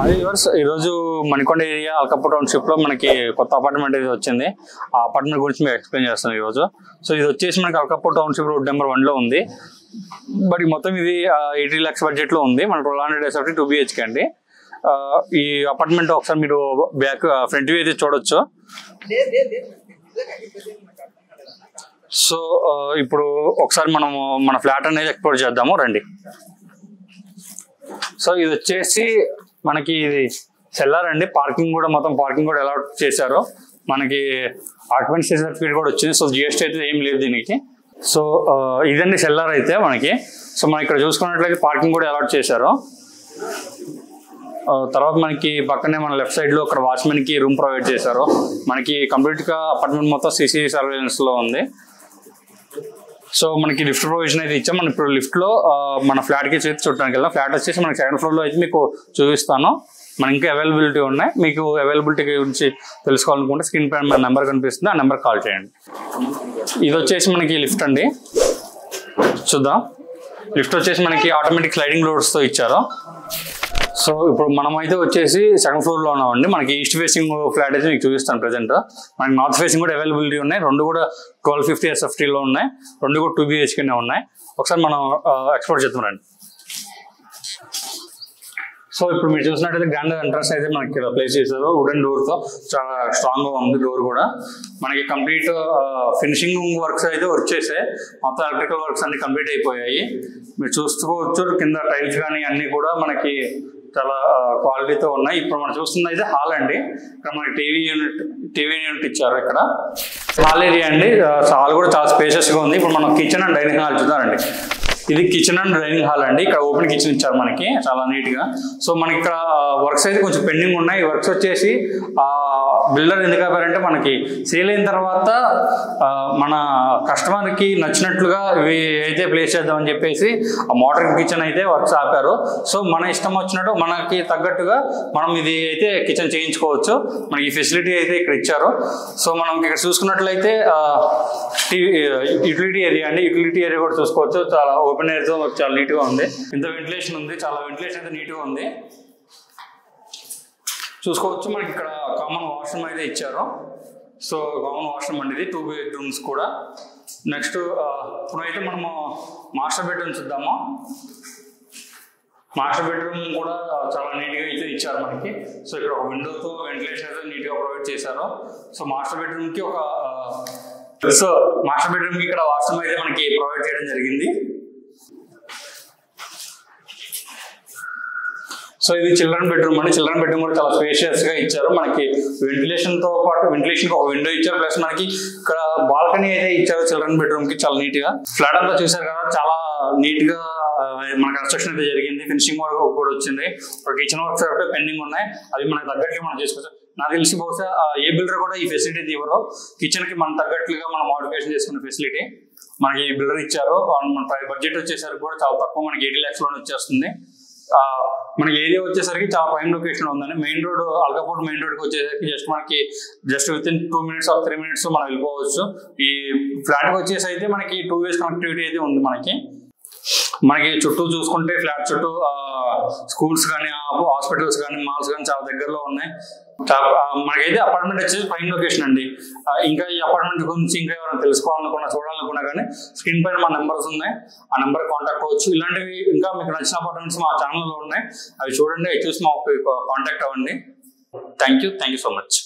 అది ఈరోజు Manikonda area Alkapur township లో మనకి కొత్త అపార్ట్మెంట్ అయితే వచ్చింది. ఆ అపార్ట్మెంట్ గురించి మీకు ఎక్స్ప్లెయిన్ చేస్తాను ఈరోజు. సో ఇది వచ్చేసి మనకి అల్కాపూర్ టౌన్షిప్ రోడ్ నెంబర్ 1 లో ఉంది. బట్ మొత్తం ఇది 80 lakhs బడ్జెట్ లో ఉంది. మన 1200 SFT 2 BHK అండి. ఈ అపార్ట్మెంట్ ఒకసారి మీరు బ్యాక్ ఫ్రంట్ వ్యూ అయితే చూడొచ్చు. సో ఇప్పుడు ఒకసారి మనము మన ఫ్లాట్ అనేది ఎక్స్ప్లోర్ చేద్దాము రండి. సో ఇది వచ్చేసి మనకి ఇది సెల్లార్ అండి. పార్కింగ్ కూడా మొత్తం పార్కింగ్ కూడా అలాట్ చేశారు. మనకి ఆక్యుపెన్సీ సర్టిఫికేట్ కూడా వచ్చింది. సో GST అయితే ఏం లేదు దీనికి. సో ఇదండి సెల్లార్ అయితే మనకి. సో మనం ఇక్కడ చూసుకున్నట్లయితే పార్కింగ్ కూడా అలాట్ చేశారు. తర్వాత మనకి పక్కనే మన లెఫ్ట్ సైడ్ లో అక్కడ వాచ్మెన్ కి రూమ్ ప్రొవైడ్ చేశారు. మనకి కంప్లీట్ గా అపార్ట్మెంట్ మొత్తం CC సర్వేలెన్స్ లో ఉంది. సో మనకి లిఫ్ట్ ప్రొవిజన్ అయితే ఇచ్చాం. మనం ఇప్పుడు లిఫ్ట్ లో మన ఫ్లాట్ కి చూడడానికి వెళ్దాం. ఫ్లాట్ వచ్చేసి మనకి 2nd floor లో అయితే మీకు చూపిస్తాను. మన ఇంకా అవైలబిలిటీ ఉన్నాయి. మీకు అవైలబిలిటీ గురించి తెలుసుకోవాలనుకుంటే స్క్రీన్ పైన మన నెంబర్ కనిపిస్తుంది, ఆ నెంబర్ కాల్ చేయండి. ఇది వచ్చేసి మనకి లిఫ్ట్ అండి. చూద్దాం. లిఫ్ట్ వచ్చేసి మనకి ఆటోమేటిక్ స్లైడింగ్ డోర్స్ తో ఇచ్చారు. సో ఇప్పుడు మనం అయితే వచ్చేసి 2nd floor లో ఉన్నామండి. మనకి ఈస్ట్ ఫేసింగ్ ఫ్లాట్ అయితే మీకు చూపిస్తాను ప్రెసెంట్. మనకి నార్త్ ఫేసింగ్ కూడా అవైలబిలిటీ ఉన్నాయి. రెండు కూడా 1250 SFT లో ఉన్నాయి. రెండు కూడా 2 BHK ఉన్నాయి. ఒకసారి మనం ఎక్స్ప్లోర్ చేద్దాం రండి. సో ఇప్పుడు మీరు చూసినట్టయితే గ్రాండ్ ఎంట్రన్స్ అయితే మనకి ఇక్కడ ప్లేస్ చేశారు. వుడెన్ డోర్ తో చాలా స్ట్రాంగ్ గా ఉంది. డోర్ కూడా మనకి కంప్లీట్ ఫినిషింగ్ వర్క్స్ అయితే వచ్చేసాయి. మొత్తం ఎలక్ట్రికల్ వర్క్స్ అన్ని కంప్లీట్ అయిపోయాయి. మీరు చూసుకోవచ్చు కింద టైల్స్ కానీ అన్ని కూడా మనకి చాలా క్వాలిటీతో ఉన్నాయి. ఇప్పుడు మనం చూస్తుంది అయితే హాల్ అండి. ఇక్కడ మనకి టీవీ యూనిట్ ఇచ్చారు. ఇక్కడ హాల్ ఏరియా అండి. హాల్ కూడా చాలా స్పేషియస్ గా ఉంది. ఇప్పుడు మనం కిచెన్ అండ్ డైనింగ్ హాల్ చూద్దామండి. ఇది కిచెన్ అండ్ డైనింగ్ హాల్ అండి. ఇక్కడ ఓపెన్ కిచెన్ ఇచ్చారు మనకి చాలా నీట్ గా. సో మనకి ఇక్కడ వర్క్స్ అయితే కొంచెం పెండింగ్ ఉన్నాయి. ఈ వర్క్స్ వచ్చేసి బిల్డర్ ఎందుకు ఆపారంటే మనకి సేల్ అయిన తర్వాత మన కస్టమర్ కి నచ్చినట్లుగా ఇవి అయితే ప్లేస్ చేద్దామని చెప్పేసి ఆ మోడర్న్ కిచెన్ అయితే వర్క్స్ ఆపారు. సో మన ఇష్టం వచ్చినట్టు మనకి తగ్గట్టుగా మనం ఇది అయితే కిచెన్ చేయించుకోవచ్చు. మనకి ఫెసిలిటీ అయితే ఇక్కడ ఇచ్చారు. సో మనం ఇక్కడ చూసుకున్నట్లయితే యూటిలిటీ ఏరియా అండి. యూటిలిటీ ఏరియా కూడా చూసుకోవచ్చు. చాలా ఓపెన్ ఎయిర్ తో చాలా నీట్ గా ఉంది. ఇంత వెంటిలేషన్ ఉంది. చాలా వెంటిలేషన్ అయితే నీట్ గా ఉంది. చూసుకోవచ్చు. మనకి ఇక్కడ కామన్ వాష్రూమ్ అయితే ఇచ్చారు. సో కామన్ వాష్రూమ్ అండి ఇది. 2 bedrooms కూడా. నెక్స్ట్ ఇప్పుడైతే మనము మాస్టర్ బెడ్రూమ్ చూద్దాము. మాస్టర్ బెడ్రూమ్ కూడా చాలా నీట్ గా అయితే ఇచ్చారు మనకి. సో ఇక్కడ ఒక విండోతో వెంటిలేషన్ అయితే నీట్ గా ప్రొవైడ్ చేశారు. సో మాస్టర్ బెడ్రూమ్ కి ఇక్కడ వాష్రూమ్ అయితే మనకి ప్రొవైడ్ చేయడం జరిగింది. సో ఇది చిల్డ్రన్ బెడ్రూమ్ అండి. చిల్డ్రన్ బెడ్రూమ్ కూడా చాలా స్పేషియస్ గా ఇచ్చారు. మనకి వెంటిలేషన్ తో పాటు వెంటిలేషన్ ఒక విండో ఇచ్చారు. ప్లస్ మనకి ఇక్కడ బాల్కనీ అయితే ఇచ్చారు చిల్డ్రన్ బెడ్రూమ్ కి చాలా నీట్ గా. ఫ్లాట్ అంతా చూసారు కదా, చాలా నీట్ గా మన కన్స్ట్రక్షన్ అయితే జరిగింది. ఫినిషింగ్ వర్క్ కూడా వచ్చింది. ఒక కిచెన్ వర్క్స్ అయితే పెండింగ్ ఉన్నాయి. అవి మనకి తగ్గట్టుగా మనం చేసుకోవచ్చు. నాకు తెలిసి బహుశా ఏ బిల్డర్ కూడా ఈ ఫెసిలిటీ ఇవ్వరు. కిచెన్ కి మనం తగ్గట్లుగా మనం మోడిఫికేషన్ చేసుకున్న ఫెసిలిటీ మనకి ఈ బిల్డర్ ఇచ్చారు. మన బడ్జెట్ వచ్చేసరికి కూడా చాలా తక్కువ, మనకి 80 lakhs లోనే వచ్చేస్తుంది. మనకి ఏరియా వచ్చేసరికి చాలా ప్రైమ్ లొకేషన్ ఉందండి. మెయిన్ రోడ్ అల్కాపూర్ మెయిన్ రోడ్కి వచ్చేసరికి మనకి with in 2 minutes or 3 minutes మనం వెళ్ళిపోవచ్చు. ఈ ఫ్లాట్ వచ్చేసి అయితే మనకి 2 ways కనెక్టివిటీ అయితే ఉంది. మనకి చుట్టూ చూసుకుంటే ఫ్లాట్ చుట్టూ స్కూల్స్ కానీ హాస్పిటల్స్ కానీ మాల్స్ కానీ చాలా దగ్గరలో ఉన్నాయి. మనకైతే అపార్ట్మెంట్ వచ్చేసి ప్రైమ్ లొకేషన్ అండి. ఇంకా ఈ అపార్ట్మెంట్ గురించి ఇంకా ఎవరైనా తెలుసుకోవాలనుకున్నా చూడాలనుకున్నా కానీ స్క్రీన్ పైన మా నెంబర్స్ ఉన్నాయి. ఆ నెంబర్ కాంటాక్ట్ అవ్వచ్చు. ఇలాంటివి ఇంకా మీకు నచ్చిన అపార్ట్మెంట్స్ మా ఛానల్లో ఉన్నాయి. అవి చూడండి, అవి చూసి మాకు కాంటాక్ట్ అవ్వండి. Thank you so much.